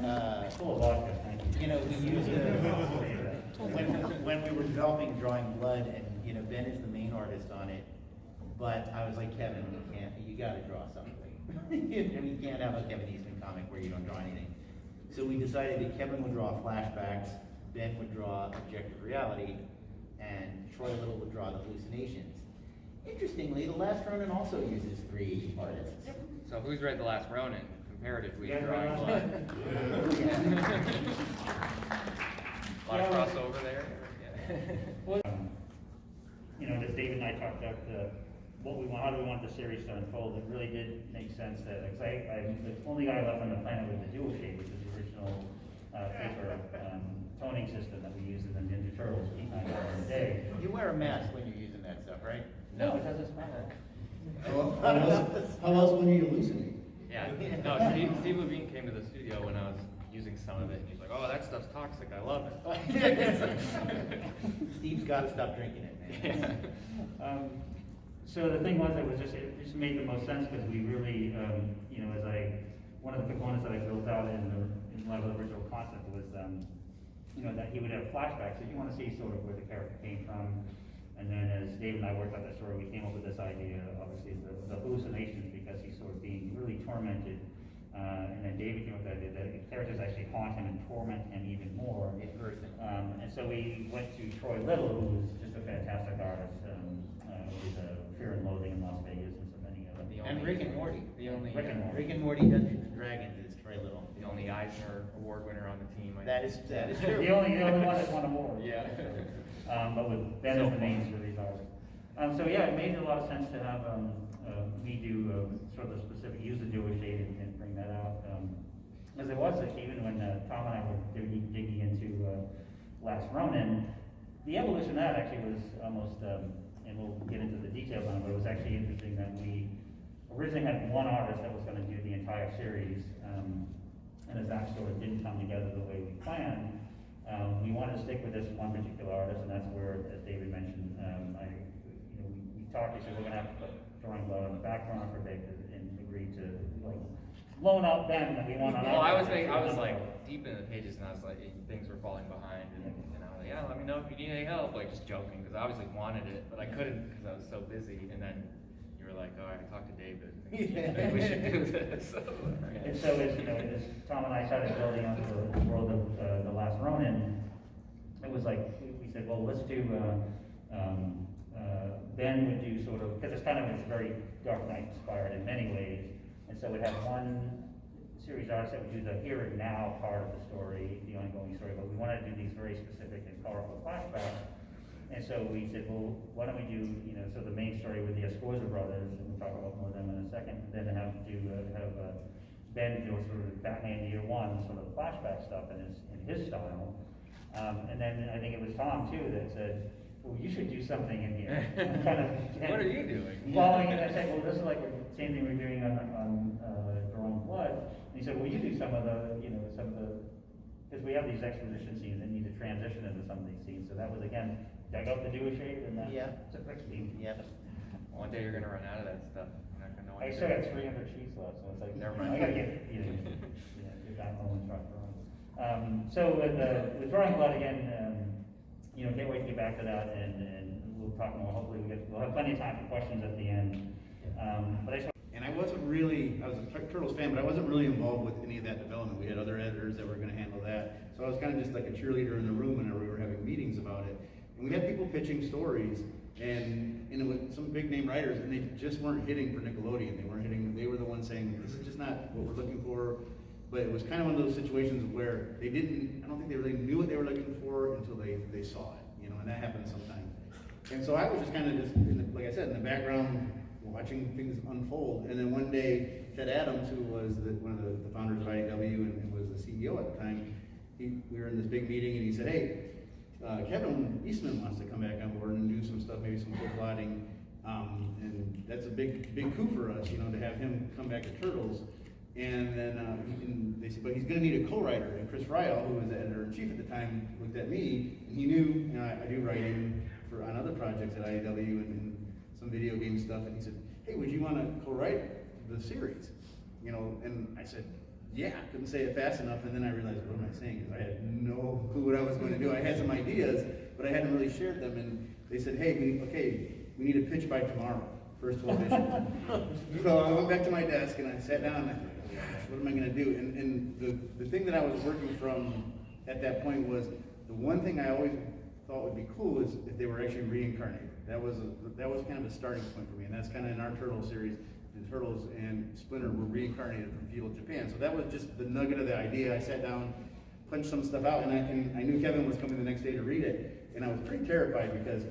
that, Full of vodka, thank you. you know, we used when we were developing Drawing Blood, and, you know, Ben is the main artist on it, but I was like, Kevin, you gotta draw something. You can't have a Kevin Eastman comic where you don't draw anything. So we decided that Kevin would draw flashbacks, Ben would draw objective reality, and Troy Little would draw the hallucinations. Interestingly, The Last Ronin also uses 3 artists. So who's read The Last Ronin comparatively Yeah, to Drawing right. Blood? A lot of crossover there. Well, you know, as David and I talked about what we want, how do we want the series to unfold, it really did make sense that, because I'm the only guy left on the planet with the dual shade, which is the original paper toning system that we used in the Ninja Turtles back in the day. You wear a mask when you're using that stuff, right? No, it doesn't smell. How else would he hallucinate? Yeah. No, Steve Levine came to the studio when I was using some of it, and he's like, "Oh, that stuff's toxic. I love it." Steve's gotta stop drinking it, man. So the thing was, it just made the most sense because we really, you know, one of the components that I built out in my original concept was, you know, that he would have flashbacks. So you want to see sort of where the character came from. And then as Dave and I worked out that story, we came up with this idea, obviously, the hallucinations, because he's sort of being really tormented. And then David came up with the idea that the characters actually haunt him and torment him even more. In person. And so we went to Troy Little, who was just a fantastic artist, with Fear and Loathing in Las Vegas and so many other. And Rick and Morty. The only Rick and Morty. Rick and Morty Dungeons and Dragons is Troy Little. the only Eisner Award winner on the team. That is true. The only one that won award. Yeah. But with Ben as the names for these artists. So yeah, it made a lot of sense to have me do sort of the specific, use the dual shade and bring that out. As it was, like, even when Tom and I were digging into Last Ronin, the evolution of that actually was almost, and we'll get into the details on it, but it was actually interesting that we originally had one artist that was going to do the entire series, and as that sort of didn't come together the way we planned, we wanted to stick with this one particular artist, and that's where, as David mentioned, we talked. He said we're going to have to put Drawing Blood on the back burner for David, and agreed to loan out Ben that we want on. Well, I was like deep in the pages, and I was like, things were falling behind, and I was like, yeah, let me know if you need any help, like just joking, because I obviously wanted it, but I couldn't because I was so busy. And then you were like, all right, talk to David. Maybe we should do this. And so as Tom and I started building up the world of The Last Ronin, it was like we said, well, let's do. Ben would do sort of, because it's very Dark Knight inspired in many ways, and so we'd have one series artist that would do the here and now part of the story, the ongoing story, but we wanted to do these very specific and powerful flashbacks. And so we said, well, why don't we do, so the main story with the Escorza brothers, and we'll talk about more of them in a second, and then have Ben do sort of Batman Year One, sort of the flashback stuff in his style. And then I think it was Tom too that said, well, you should do something in here. What are you doing? Following, and I said, well, this is like the same thing we're doing on Drawing Blood. And he said, well, you do some of the, because we have these exposition scenes that need to transition into some of these scenes. So that was, again, dug out the dual shade, and that took the key. Yep. One day you're gonna run out of that stuff. You're not gonna know what I to still do. got 300 sheets left, so it's like, Never mind. I gotta get that home and start drawing. So with Drawing Blood again, can't wait to get back to that, and we'll talk more. Hopefully we'll have plenty of time for questions at the end. And I was a Turtles fan, but I wasn't really involved with any of that development. We had other editors that were going to handle that. So I was kind of just like a cheerleader in the room whenever we were having meetings about it. And we had people pitching stories, and it was some big name writers, and they just weren't hitting for Nickelodeon. They were the ones saying, this is just not what we're looking for. But it was kind of one of those situations where I don't think they really knew what they were looking for until they saw it, and that happens sometimes. And so I was just kind of like I said, in the background, watching things unfold. And then one day, Ted Adams, who was one of the founders of IDW and was the CEO at the time, we were in this big meeting, and he said, hey, Kevin Eastman wants to come back on board and do some stuff, maybe some co-plotting, and that's a big coup for us, to have him come back to Turtles. And then they said, but he's going to need a co-writer. And Chris Ryall, who was the editor-in-chief at the time, looked at me, and he knew I do writing on other projects at IDW and some video game stuff, and he said, hey, would you want to co-write the series? And I said, yeah, I couldn't say it fast enough, and then I realized, what am I saying? Because I had no clue what I was going to do. I had some ideas, but I hadn't really shared them, and they said, hey, we need a pitch by tomorrow, first 12 issues. So I went back to my desk, and I sat down, and I thought, gosh, what am I going to do? And the thing that I was working from at that point was, the one thing I always thought would be cool is if they were actually reincarnated. That was kind of a starting point for me, and that's kind of in our Turtle series. The Turtles and Splinter were reincarnated from feudal Japan. So that was just the nugget of the idea. I sat down, punched some stuff out, and I knew Kevin was coming the next day to read it, and I was pretty terrified because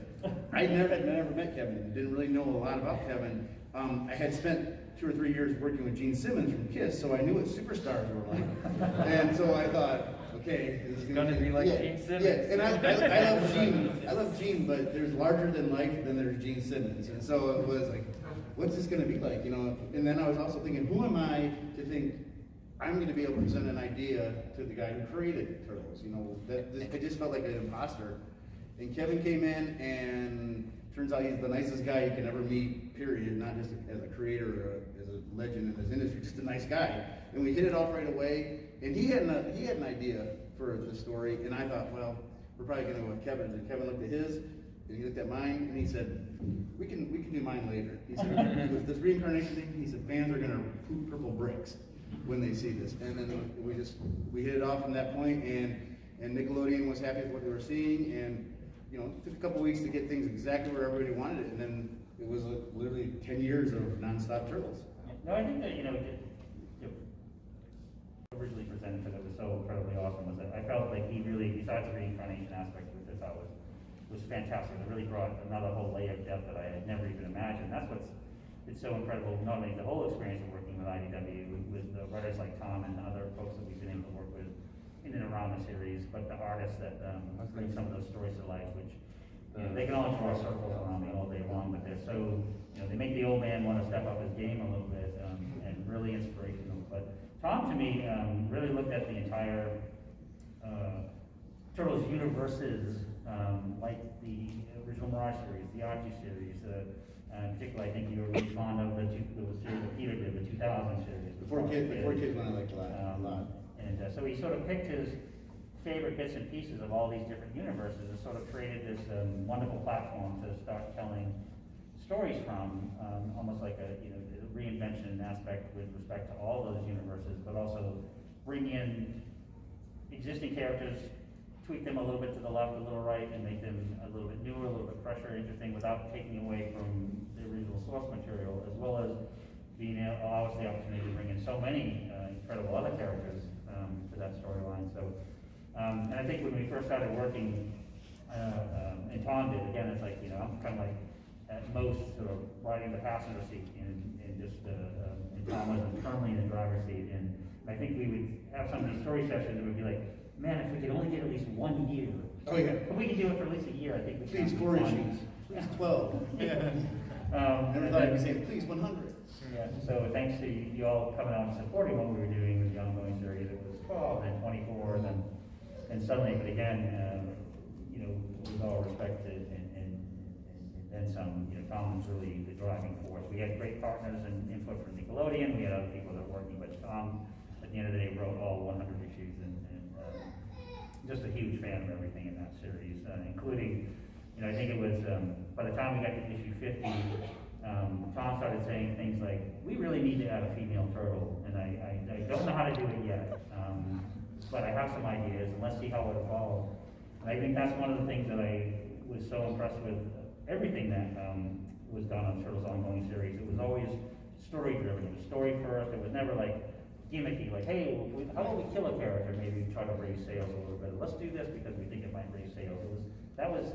I had never met Kevin, didn't really know a lot about Kevin. I had spent 2 or 3 years working with Gene Simmons from KISS, so I knew what superstars were like. And so I thought, okay, It's gonna be like Gene Simmons. Yeah, and I love Gene. I love Gene, but there's larger than life than there's Gene Simmons, and so it was like, what's this gonna be like, you know? And then I was also thinking, who am I to think I'm gonna be able to present an idea to the guy who created Turtles? You know, I just felt like an imposter. And Kevin came in, and turns out he's the nicest guy you can ever meet, period, not just as a creator or as a legend in this industry, just a nice guy. And we hit it off right away, and he had an idea for the story, and I thought, well, we're probably gonna go with Kevin's. And Kevin looked at his, and he looked at mine, and he said, we can do mine later. He said, with this reincarnation thing, he said, fans are gonna poop purple bricks when they see this. And then we hit it off from that point, and Nickelodeon was happy with what they were seeing, and you know, it took a couple weeks to get things exactly where everybody wanted it, and then it was literally 10 years of nonstop Turtles. No, I think that, you know, originally presented because it was so incredibly awesome was that I felt like he really, besides the reincarnation aspect, which I thought was fantastic, it really brought another whole layer of depth that I had never even imagined. That's it's so incredible, not only the whole experience of working with IDW, with the writers like Tom and other folks that we've been able to work with in and around the series, but the artists that bring some of those stories to life, which you know, they can all draw circles around me all day long, but they're so, you know, they make the old man want to step up his game a little bit, and really inspirational. But Tom, to me, really looked at the entire Turtles universes, like the original Mirage series, the Archie series. Particularly, I think you were really fond of the series that Peter did, the 2000 series. Before kids, when I liked a lot. And so he sort of picked his favorite bits and pieces of all these different universes and sort of created this wonderful platform to start telling stories from, almost like a reinvention aspect with respect to all those universes, but also bring in existing characters, tweak them a little bit to the left, a little right, and make them a little bit newer, a little bit fresher, interesting, without taking away from the original source material, as well as being allow us the opportunity to bring in so many incredible other characters to that storyline. So, and I think when we first started working, and Tom did, again, it's like, you know, I'm kind of like, at most, sort of riding the passenger seat, and Tom was firmly in the driver's seat, and I think we would have some of these story sessions that would be like, man, if we could only get at least 1 year. Oh yeah. If we could do it for at least a year, I think we Please, 4 issues. Please, 12. Yeah. Never thought I'd be saying, please, 100. Yeah, so thanks to you all coming out and supporting what we were doing with the ongoing series, it was 12, then 24, then suddenly, but again, you know, with all respect to, and some, you know, Tom was really the driving force. We had great partners and input from Nickelodeon, we had other people that were working, but Tom, at the end of the day, wrote all 100 issues, and just a huge fan of everything in that series, including, you know, I think it was, by the time we got to issue 50, Tom started saying things like, we really need to add a female turtle, and I don't know how to do it yet, but I have some ideas, and let's see how it evolves. And I think that's one of the things that I was so impressed with, everything that was done on Turtles ongoing series. It was always story driven, it was story first, it was never like gimmicky, like, hey, how about we kill a character, maybe try to raise sales a little bit, let's do this because we think it might raise sales. That was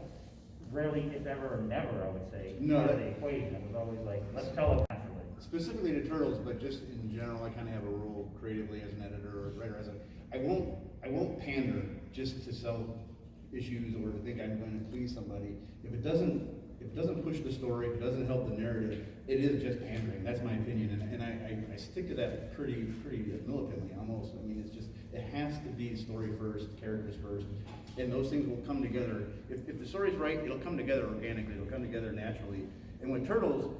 rarely, if ever, or never, I would say, part of the equation. It was always like, let's tell it naturally. Specifically to Turtles, but just in general, I kind of have a rule creatively as an editor or writer, I won't pander just to sell issues or to think I'm going to please somebody. If it doesn't push the story, if it doesn't help the narrative, it is just pandering. That's my opinion, and I stick to that pretty militantly almost. I mean, it's just, it has to be story first, characters first, and those things will come together. If the story's right, it'll come together organically, it'll come together naturally. And with Turtles,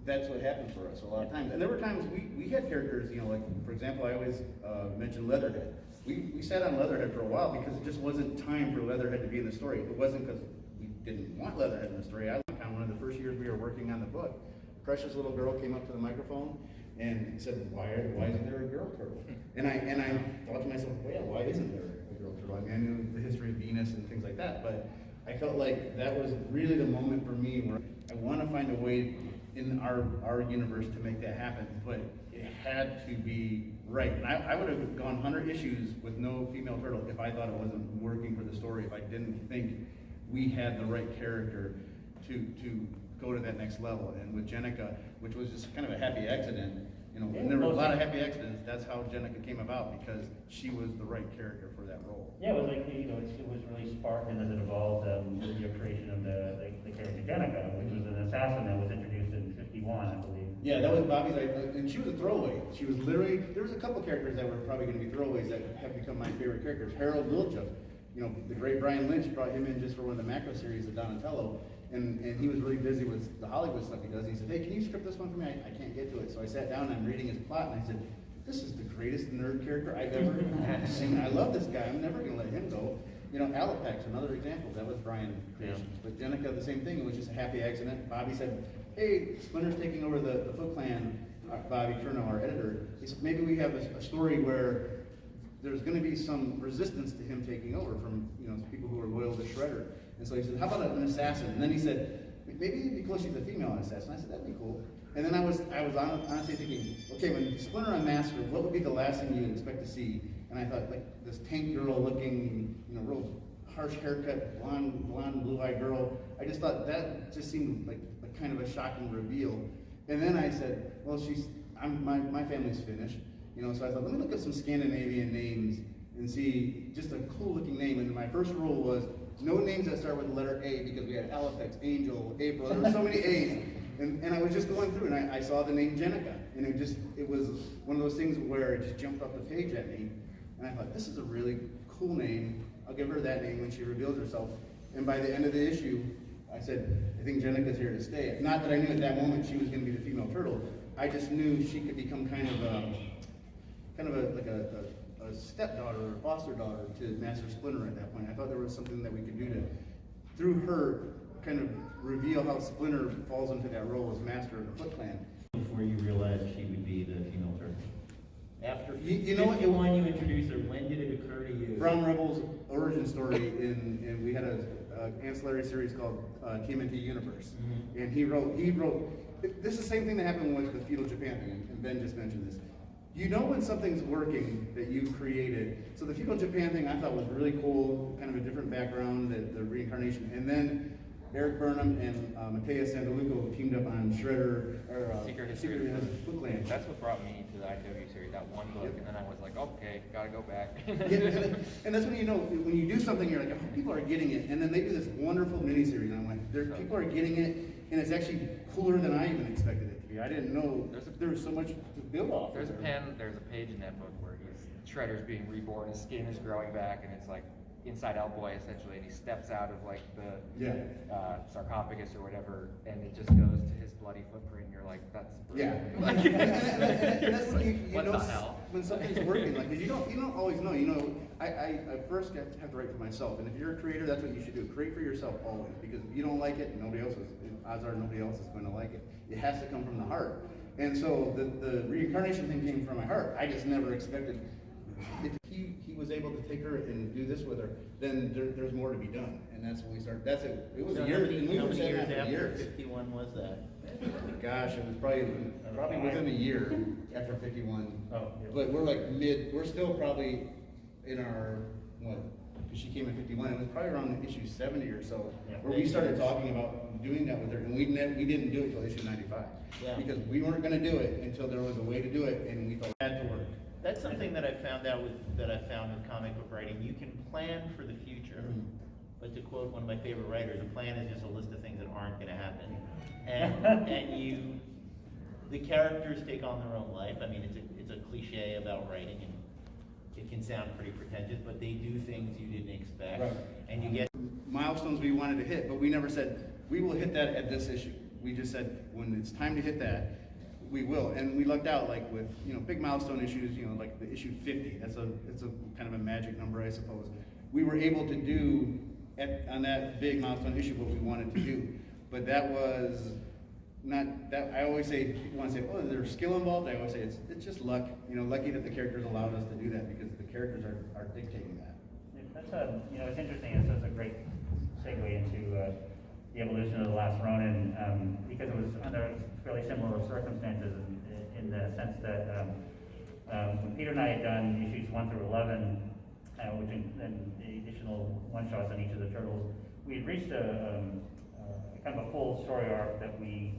that's what happened for us a lot of times. And there were times we had characters, you know, like, for example, I always mention Leatherhead. We sat on Leatherhead for a while because it just wasn't time for Leatherhead to be in the story. It wasn't because we didn't want Leatherhead in the story. I kind of one of the first years we were working on the book, precious little girl came up to the microphone and said, why isn't there a girl turtle? And I thought to myself, well, yeah, why isn't there a girl turtle? I mean, I knew the history of Venus and things like that, but I felt like that was really the moment for me where I want to find a way in our universe to make that happen, but it had to be right. And I would have gone 100 issues with no female turtle if I thought it wasn't working for the story, if I didn't think we had the right character to go to that next level. And with Jenica, which was just kind of a happy accident, you know, and there were a lot of happy accidents, that's how Jenica came about, because she was the right character for that role. Yeah, it was like, you know, it was really sparked, and as it evolved, with the creation of the character Jenica, which was an assassin that was introduced in 51, I believe. Yeah, that was Bobby's idea, and she was a throwaway. She was literally, there was a couple characters that were probably gonna be throwaways that have become my favorite characters. Harold Wilczek, you know, the great Brian Lynch brought him in just for one of the macro series of Donatello, and he was really busy with the Hollywood stuff he does. He said, hey, can you script this one for me? I can't get to it. So I sat down and I'm reading his plot, and I said, this is the greatest nerd character I've ever seen. I love this guy. I'm never gonna let him go. You know, Alapex, another example. That was Brian's creation. Yeah. But Jenica, the same thing. It was just a happy accident. Bobby said, hey, Splinter's taking over the Foot Clan. Bobby Chernow, our editor, he said, maybe we have a story where there's going to be some resistance to him taking over from, you know, people who are loyal to Shredder. And so he said, how about an assassin? And then he said, maybe it'd be cool if she's a female assassin. I said, that'd be cool. And then I was honestly thinking, okay, when Splinter unmasked, what would be the last thing you'd expect to see? And I thought, like, this tank girl looking, you know, real harsh haircut, blonde, blue-eyed girl. I just thought that just seemed like a kind of a shocking reveal. And then I said, well, my family's Finnish, you know, so I thought, let me look up some Scandinavian names and see just a cool looking name. And my first rule was no names that start with the letter A, because we had Alapex, Angel, April, there were so many A's. And I was just going through and I saw the name Jenica, and it was one of those things where it just jumped off the page at me. And I thought, this is a really cool name. I'll give her that name when she reveals herself. And by the end of the issue, I said, I think Jenica's here to stay. Not that I knew at that moment she was going to be the female turtle. I just knew she could become kind of a stepdaughter or a foster daughter to Master Splinter at that point. I thought there was something that we could do to, through her, kind of reveal how Splinter falls into that role as Master of the Foot Clan. Before you realized she would be the female turtle? After you know what? 51, you introduced her. When did it occur to you? Brown Rebel's origin story, and we had an ancillary series called TMNT Universe. Mm-hmm. And he wrote, this is the same thing that happened with the feudal Japan thing, and Ben just mentioned this. You know when something's working that you created. So the feudal Japan thing I thought was really cool, kind of a different background, the reincarnation. And then Eric Burnham and Mateus Sandaluco teamed up on Shredder, or Secret History of Foot Clan. That's what brought me to the IW series, that one book, and then I was like, okay, gotta go back. Yeah, and that's when you know, when you do something, you're like, oh, people are getting it. And then they do this wonderful miniseries, and I'm like, people are getting it, and it's actually cooler than I even expected it to be. I didn't know there was so much to build off. There's a page in that book where Shredder's being reborn, his skin is growing back, and it's like inside out boy essentially, and he steps out of like the sarcophagus or whatever, and it just goes to his bloody footprint, and you're like, that's brilliant. And that's when you what know the hell? When something's working, like, 'cause you don't always know. You know, I first have to write for myself, and if you're a creator, that's what you should do. Create for yourself always, because if you don't like it, odds are nobody else is going to like it. It has to come from the heart. And so the reincarnation thing came from my heart. I just never expected. If he was able to take her and do this with her, then there's more to be done. And that's when we started. That's it. It was a year. How many years after 51 was that? Gosh, it was probably within a year after 51. Oh, yeah. But we're still probably in our, what, because she came in 51, it was probably around issue 70 or so, where we started talking about doing that with her, and we didn't do it until issue 95. Yeah. Because we weren't going to do it until there was a way to do it, and we thought it had to work. That's something that I found with comic book writing. You can plan for the future, but to quote one of my favorite writers, a plan is just a list of things that aren't going to happen. And the characters take on their own life. I mean, it's a cliche about writing, and it can sound pretty pretentious, but they do things you didn't expect. Right. And you get milestones we wanted to hit, but we never said, we will hit that at this issue. We just said, when it's time to hit that, we will. And we lucked out, like with, you know, big milestone issues, you know, like the issue 50, it's a kind of a magic number, I suppose. We were able to do on that big milestone issue what we wanted to do. But that was not, that, I always say, people want to say, oh, is there skill involved? I always say, it's just luck, you know, lucky that the characters allowed us to do that, because the characters are dictating that. That's you know, it's interesting, it's a great segue into the evolution of the Last Ronin, because it was under fairly similar circumstances in the sense that when Peter and I had done issues 1 through 11, which and the additional one-shots on each of the turtles, we had reached a kind of a full story arc that we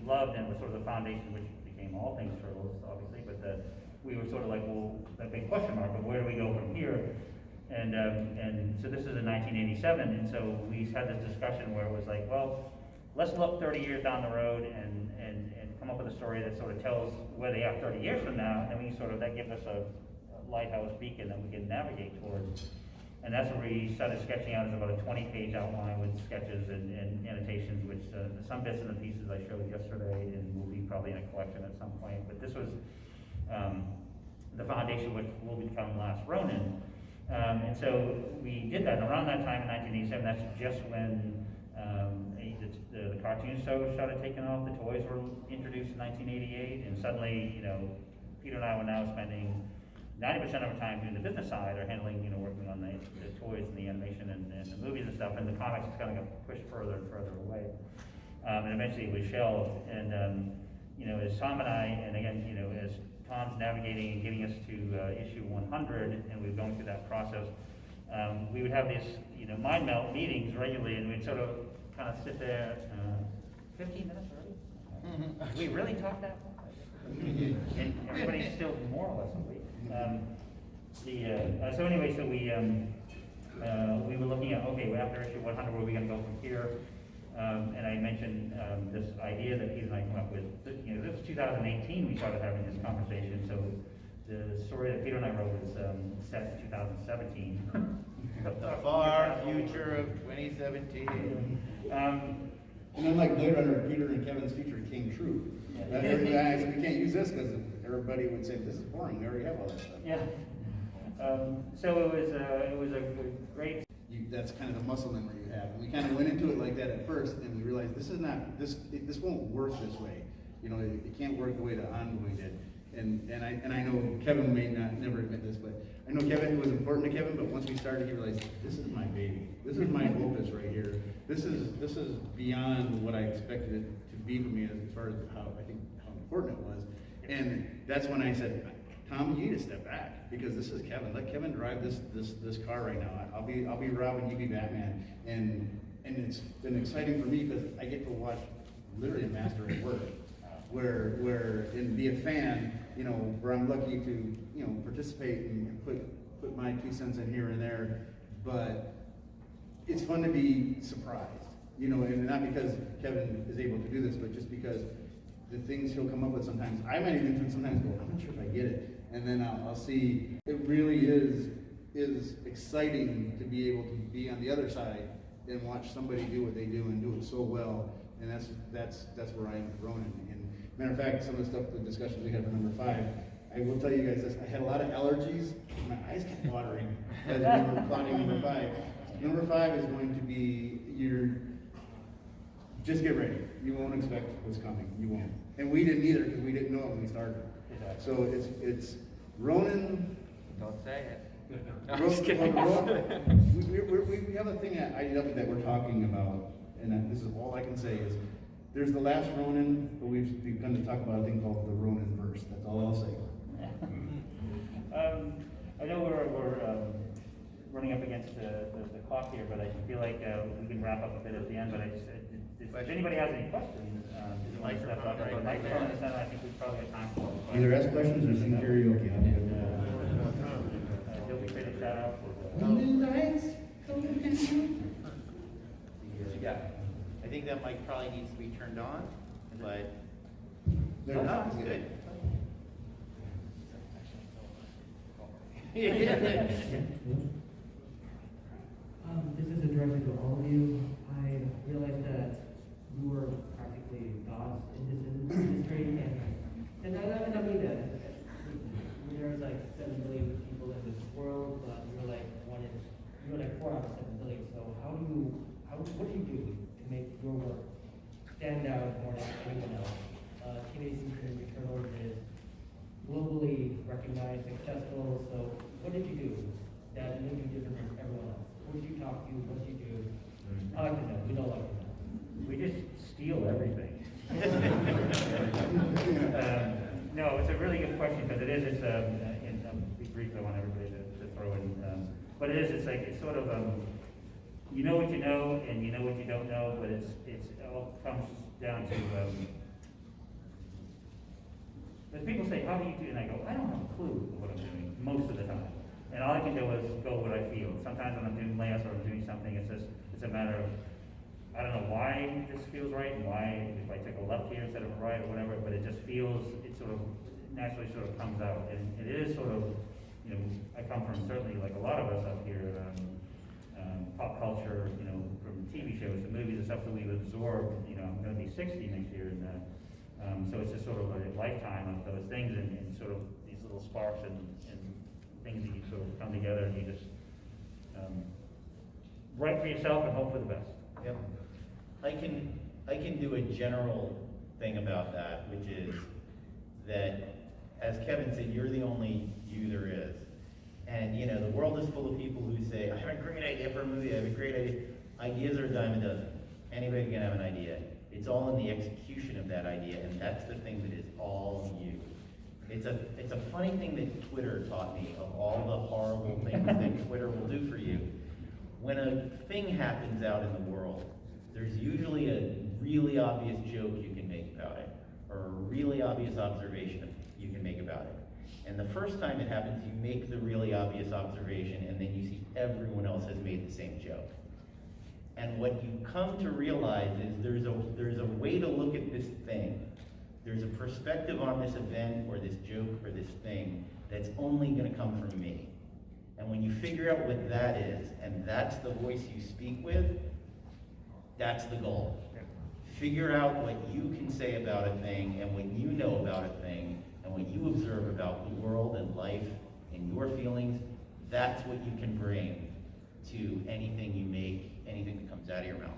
loved, and was sort of the foundation which became all things turtles, obviously, but we were sort of like, well, that big question mark of where do we go from here? And so this is in 1987, and so we had this discussion where it was like, well, let's look 30 years down the road and come up with a story that sort of tells where they are 30 years from now, and we sort of, that gives us a lighthouse beacon that we can navigate towards. And that's where we started sketching out as about a 20-page outline with sketches and annotations, which some bits and the pieces I showed yesterday and will be probably in a collection at some point. But this was the foundation which will become Last Ronin. And so we did that. And around that time in 1987, that's just when the cartoon show started taking off. The toys were introduced in 1988, and suddenly, you know, Peter and I were now spending 90% of our time doing the business side, or handling, you know, working on the toys and the animation and the movies and stuff, and the comics is kind of pushed further and further away. And eventually it was shelved. And, you know, as Tom and I, and again, you know, as Tom's navigating and getting us to issue 100, and we were going through that process, we would have these, you know, mind melt meetings regularly, and we'd sort of kind of sit there, 15 minutes already? We really talked that long? And everybody's still more or less awake. So anyway, so we were looking at, okay, well, after issue 100, where are we going to go from here? And I mentioned this idea that Peter and I came up with. You know, this was 2018 we started having this conversation. So the story that Peter and I wrote was set in 2017. The far future of 2017. And unlike Blade Runner, Peter and Kevin's future came true. I said, we can't use this because everybody would say, this is boring, we already have all that stuff. Yeah. So it was a great. That's kind of the muscle memory you have. And we kind of went into it like that at first, and we realized this is not, this won't work this way. You know, it can't work the way that Ongoing did. And I know Kevin may never admit this, but I know Kevin, it was important to Kevin, but once we started, he realized, this is my baby. This is my opus right here. This is beyond what I expected it to be for me, as far as how important it was. And that's when I said, Tom, you need to step back, because this is Kevin. Let Kevin drive this car right now. I'll be Robin, you be Batman. And it's been exciting for me because I get to watch literally a master at work. Where and be a fan, you know, where I'm lucky to, you know, participate and put my 2 cents in here and there, but it's fun to be surprised, you know, and not because Kevin is able to do this, but just because the things he'll come up with sometimes, I might even sometimes go, I'm not sure if I get it, and then I'll see, it really is exciting to be able to be on the other side and watch somebody do what they do and do it so well, and that's where I am with Ronin. And matter of fact, some of the stuff, the discussions we had for number 5, I will tell you guys this, I had a lot of allergies, my eyes kept watering as we were plotting number 5. Number 5 is going to be just get ready. You won't expect what's coming, you won't. And we didn't either, because we didn't know it when we started. So it's Ronin. Don't say it. I'm just kidding. We have a thing at IDW that we're talking about, and this is all I can say is, there's the Last Ronin, but we've begun to talk about a thing called the Ronin verse. That's all I'll say. I know we're running up against the clock here, but I feel like we can wrap up a bit at the end. But if anybody has any questions, Microphone right there. microphone in the center, I think we've probably got time for it. Either ask questions or sing karaoke. Feel free to shout out for the. Yeah, I think that mic probably needs to be turned on, but There. no, it's good. This is a direction to all of you. I realized that you were practically you're like 4 out of 7 billion, so what do you do to make your work stand out more than anyone else? TMNT Ninja Turtles is globally recognized, successful, so what did you do that made you different from everyone else? Who did you talk to, what did you do? I like to know, we don't like to know. We just steal everything. No, it's a really good question, because it's be brief, I want everybody to throw in, but it's like, it's sort of, you know what you know, and you know what you don't know, but it all comes down to, when people say, how do you do, and I go, I don't have a clue what I'm doing, most of the time. And all I can do is go what I feel. Sometimes when I'm doing layouts or I'm doing something, it's a matter of, I don't know why this feels right and why if I took a left here instead of a right or whatever, but it just feels, it sort of naturally sort of comes out. And it is sort of, you know, I come from certainly like a lot of us up here, pop culture, you know, from TV shows to movies and stuff that we've absorbed. You know, I'm going to be 60 next year, and so it's just sort of a lifetime of those things and sort of these little sparks and things that you sort of come together and you just write for yourself and hope for the best. Yep. I can do a general thing about that, which is that, as Kevin said, you're the only you there is. And you know, the world is full of people who say, I have a great idea for a movie, I have a great idea. Ideas are a dime a dozen. Anybody can have an idea. It's all in the execution of that idea, and that's the thing that is all you. It's a funny thing that Twitter taught me, of all the horrible things that Twitter will do for you. When a thing happens out in the world, there's usually a really obvious joke you can make about it, or a really obvious observation you can make about it. And the first time it happens, you make the really obvious observation, and then you see everyone else has made the same joke. And what you come to realize is there's a way to look at this thing. There's a perspective on this event or this joke or this thing that's only going to come from me. And when you figure out what that is, and that's the voice you speak with, that's the goal. Figure out what you can say about a thing and what you know about a thing and what you observe about the world and life and your feelings. That's what you can bring to anything you make, anything that comes out of your mouth.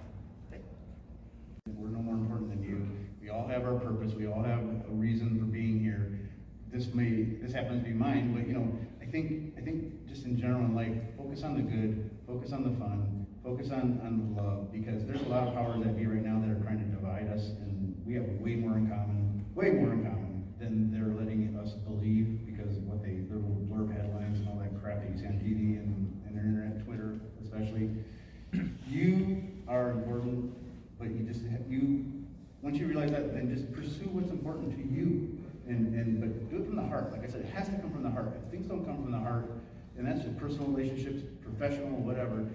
We're no more important than you. We all have our purpose. We all have a reason for being here. This happens to be mine, but you know, I think just in general in life, focus on the good, focus on the fun, focus on the love, because there's a lot of powers that be right now that are trying to divide us, and we have way more in common than they're letting us believe, because of their little blurb headlines and all that crap that you see on TV and internet, Twitter especially. You are important, but once you realize that, then just pursue what's important to you, but do it from the heart. Like I said, it has to come from the heart. If things don't come from the heart, and that's just personal relationships, professional, whatever,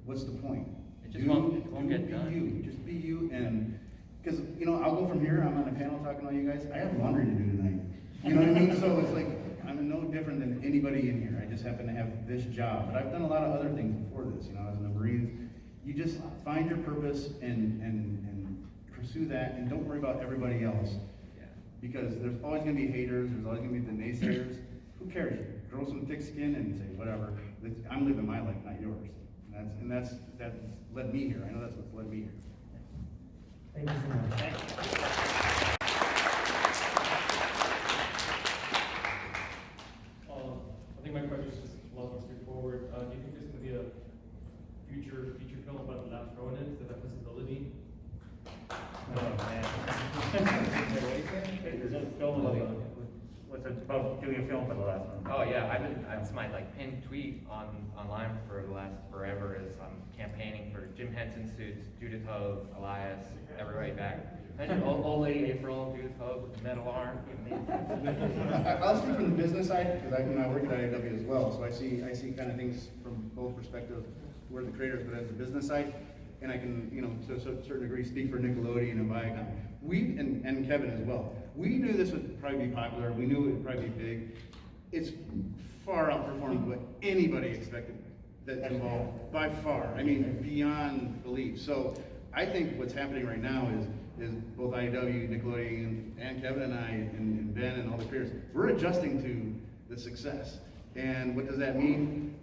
what's the point? It won't get done. Be you. Just be you, and because you know, I'll go from here. I'm on a panel talking to all you guys. I have laundry to do tonight. You know what I mean? So it's like I'm no different than anybody in here. I just happen to have this job, but I've done a lot of other things before this. You know, I was in the Marines. You just find your purpose and pursue that, and don't worry about everybody else. Yeah. Because there's always going to be haters. There's always going to be the naysayers. Who cares? Grow some thick skin and say whatever. I'm living my life, not yours. And that's led me here. I know that's what's led me here. Thank you so much. Thank you. I think my question is just a lot more straightforward. Do you think there's going to be a future feature film about the Last Ronin? Does it have visibility? Oh, man. There's a film about, what's it about doing a film for the Last One? Oh yeah, that's my like pinned tweet online for the last forever is I'm campaigning for Jim Henson suits, Judith Hogue, Elias, everybody back. Imagine old lady April, Judith Hogue with the metal arm. I'll speak from the business side, because I work at IAW as well, so I see kind of things from both perspectives. We're the creators, but as the business side, and I can, you know, to a certain degree, speak for Nickelodeon and Viacom. We, and Kevin as well, we knew this would probably be popular, we knew it would probably be big. It's far outperformed what anybody expected that's involved, by far. I mean, beyond belief. So I think what's happening right now is both IAW, Nickelodeon, and Kevin and I, and Ben and all the creators, we're adjusting to the success. And what does that mean?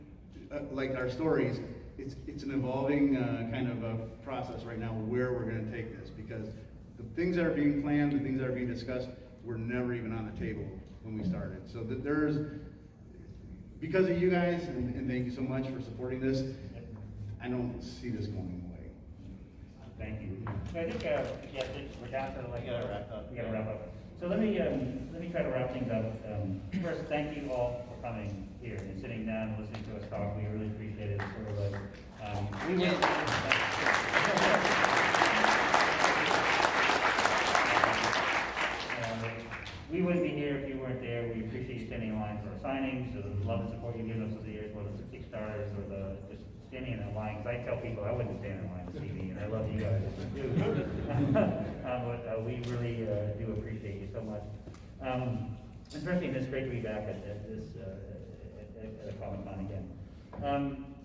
like our stories, it's an evolving kind of a process right now where we're going to take this, because the things that are being planned, the things that are being discussed, were never even on the table when we started. So there's, because of you guys, and thank you so much for supporting this, I don't see this going away. Thank you. So I think, yeah, we're down to like. We gotta wrap up. We gotta wrap up. So let me try to wrap things up. First, thank you all for coming here and sitting down and listening to us talk. We really appreciate it. It's sort of like, we wouldn't be here if you weren't there. We appreciate you standing in line for our signings, the love and support you've given us over the years, whether it's the Kickstarters or the just standing in a line. Because I tell people I wouldn't stand in line to see me, and I love you guys too. But we really do appreciate you so much. Especially, and it's great to be back at this at a Comic-Con again.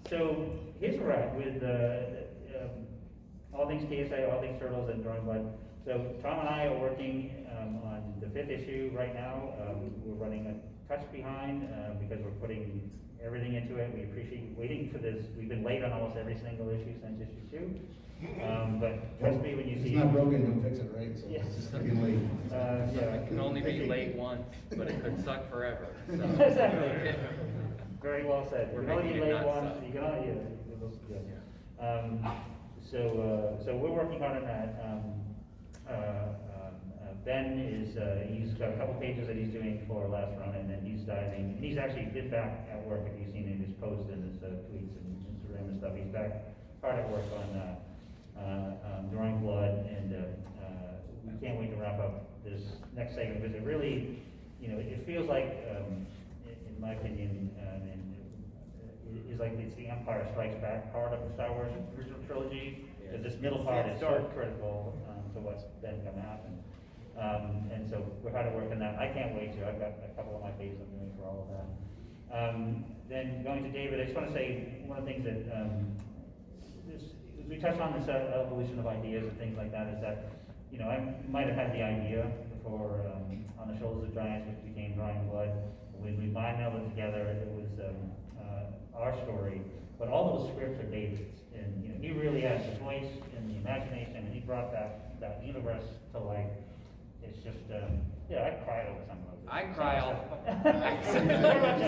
So here's where we're at with all things KSI, all things Turtles, and Drawing Blood. So Tom and I are working on the 5th issue right now. We're running a touch behind because we're putting everything into it. We appreciate you waiting for this. We've been late on almost every single issue since issue 2. But trust me when you see It's not broken, don't fix it, right? So Yes. it's just getting late. Yeah. It can only be late once, but it could suck forever. So. Exactly. Very well said. We're You can only making be it late not once. suck. You can only, So we're working hard on that. Ben is, he's got a couple pages that he's doing for Last Ronin, and he's diving, and he's actually been back at work, if you've seen in his posts and his tweets and Instagram and stuff. He's back hard at work on Drawing Blood, and we can't wait to wrap up this next segment, because it really, it feels like, in my opinion, it's like it's the Empire Strikes Back part of the Star Wars original trilogy, because this middle part is so critical to what's then going to happen. And so we're hard at work on that. I can't wait to. I've got a couple of my pages I'm doing for all of that. Then going to David, I just want to say one of the things that as we touched on this evolution of ideas and things like that, is that I might have had the idea for On the Shoulders of Giants, which became Drawing Blood. When we mind-melded it together, it was our story, but all those scripts are David's, and he really has the voice and the imagination, and he brought that universe to life. It's just, I cried over some of those. I cry all. Very much,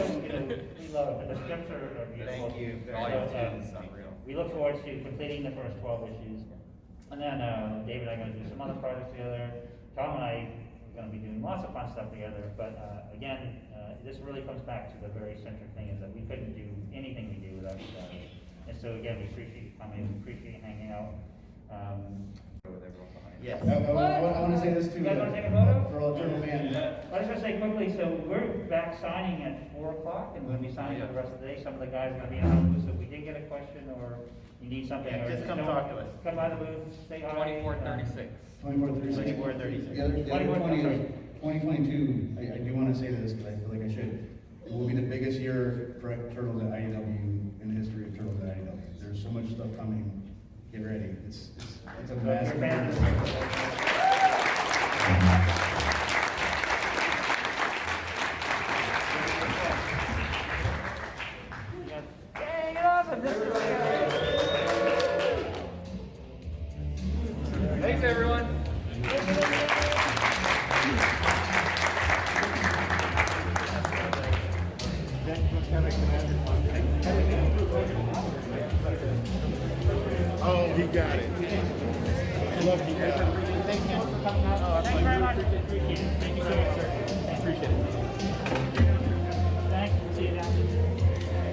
we love it, but the scripts are beautiful. Thank you. All you do is unreal. We look forward to completing the first 12 issues, and then David and I are going to do some other projects together. Tom and I are going to be doing lots of fun stuff together, but again, this really comes back to the very central thing, is that we couldn't do anything we do without you guys. And so again, we appreciate you coming, we appreciate you hanging out. With everyone behind. Yes. I want to say this too. You guys want to take a photo? For all Turtle fans. I was going to say quickly, so we're back signing at 4 o'clock, and we'll be signing for the rest of the day. Some of the guys are going to be in our booth, so if we did get a question or you need something, Yeah, or just come don't- talk to us. Come by the booth, say hi. 2436. 24-36. 24-36. The other 24, 20 sorry. is 2022, I do want to say this because I feel like I should. It will be the biggest year for Turtles at IDW in the history of Turtles at IDW. There's so much stuff coming. Get ready. It's a massive. Dang, awesome. This is Thanks, everyone. Oh, he got it. I love he got it. Thank you very much. Appreciate it. Thank you so much, sir. Appreciate it. Thanks. See you down.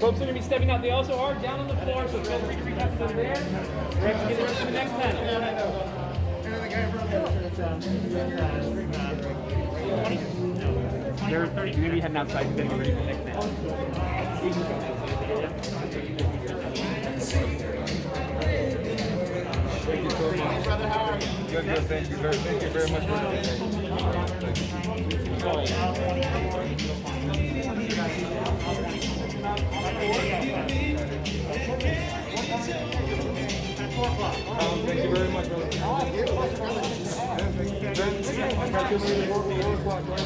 Folks are going to be stepping out. They also are down on the floor, so feel free to reach out to them there. We're going to get ready for the next panel. They're 30. You're going to be heading outside and getting ready for the next panel. Thank you so much. Good, thank you very much for Thank you very much, brother. Practice at 4 o'clock, right?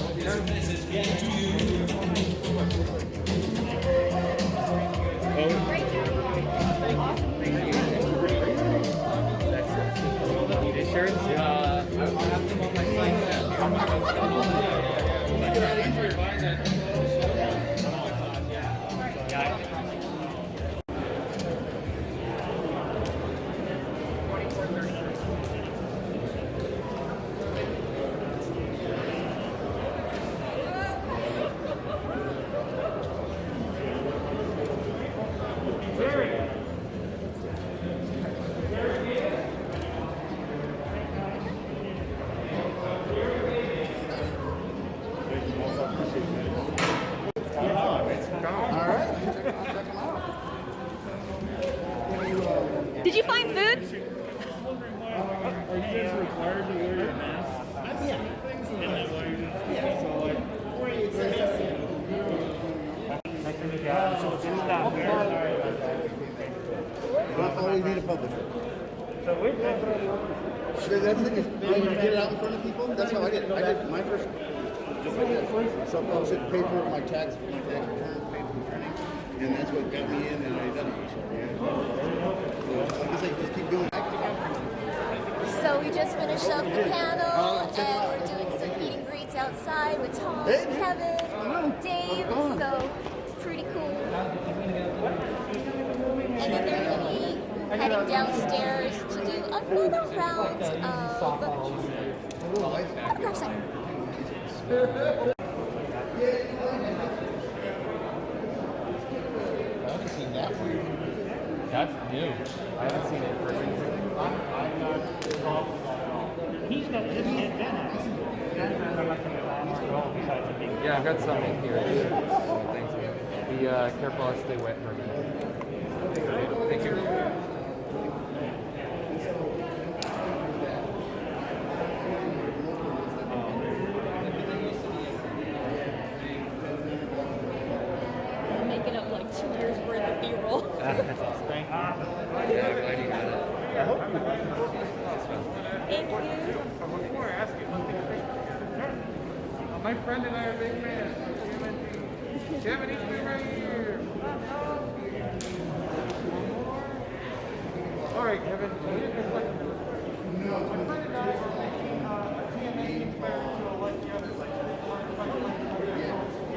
Did you find food? Are you guys required to wear your mask? Yeah. Nice to meet you. Stop here. All we need a publisher. So we're That's the thing is, when you get it out in front of people, that's how I did it. I did my first, just like that. Self-published it, paid for my tax returns, paid for printing, and that's what got me in, and I done it. So, like I say, just keep doing it. So we just finished up the panel, and we're doing some meet and greets outside with Tom, Kevin, Dave. So it's pretty cool. And then they're going to be heading downstairs to do another round of autograph signing. That's new. I haven't seen it for He's got his head down. Yeah, I've got some in here. Thanks. Be careful, I'll stay wet for a minute. Thank you. Making up like 2 years worth of B-roll. That's awesome. Thank you. Yeah, I'm glad you got it. Thank you. Before I ask you, my friend and I are big fans of TMNT. Kevin Eastman right here. All right, Kevin. Here's the question. My friend and I are making TMNT inspired to like the others, like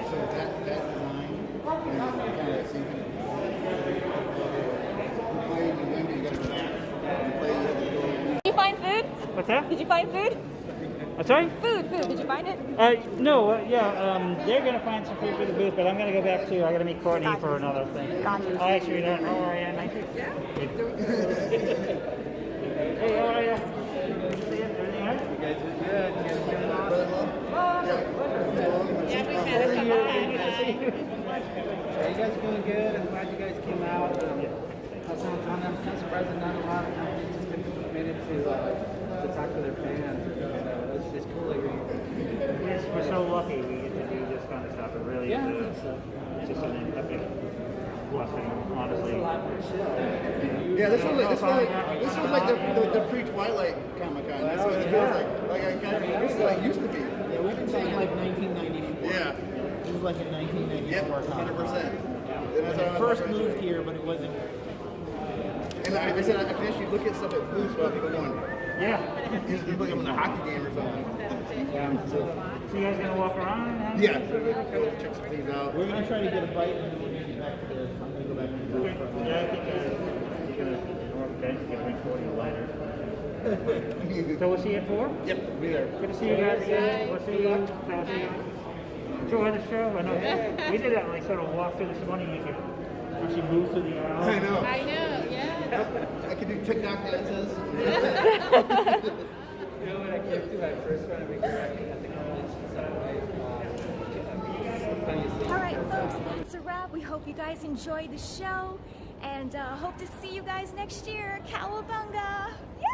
So that design, kind of sinking. You play, you win, you got a match. You play, you have to go. Did you find food? What's that? Did you find food? Sorry? Food. Did you find it? No, they're going to find some food for the booth, but I'm going to go back to, I got to meet Courtney for another thing. Gotcha. I actually don't know where I am. Hey, how are you? See you? Everything all right? you guys are good. You guys are doing awesome. Yeah, we met a couple times. Yeah, you guys are doing good. I'm glad you guys came out. I'm surprised that not a lot of companies just took a minute to talk to their fans. It's cool that you're here. We're so lucky we get to do this kind of stuff. It really Yeah, I is think so. just an epic blessing, honestly. Yeah, this was like the pre-Twilight Comic-Con. That's what it feels like. Like I kind of, this is like it used to be. Yeah, we've been saying like 1994. Yeah. This is like a 1994 Yep, Comic-Con. 100%. I first moved here, but it wasn't. And I said I can actually look at stuff at booths while people going. Yeah. You just look in a hockey game or something. So you guys going to walk around? Yeah. Go check some things out. We're gonna try to get a bite, and then we're gonna get back to the. I'm gonna go back to the. Yeah, I think you're going to, okay, you can bring 40 later. So we'll see you at 4? Yep, be there. Good to see you guys again. We'll see you. Enjoy the show. I know we did that like sort of walk through this morning. You could actually move through the aisle. I know. I know, yeah. I can do TikTok dances. You know when I came to my first round of at the convention Subway, All right, folks, that's a wrap. We hope you guys enjoyed the show, and hope to see you guys next year. Cowabunga! Yay!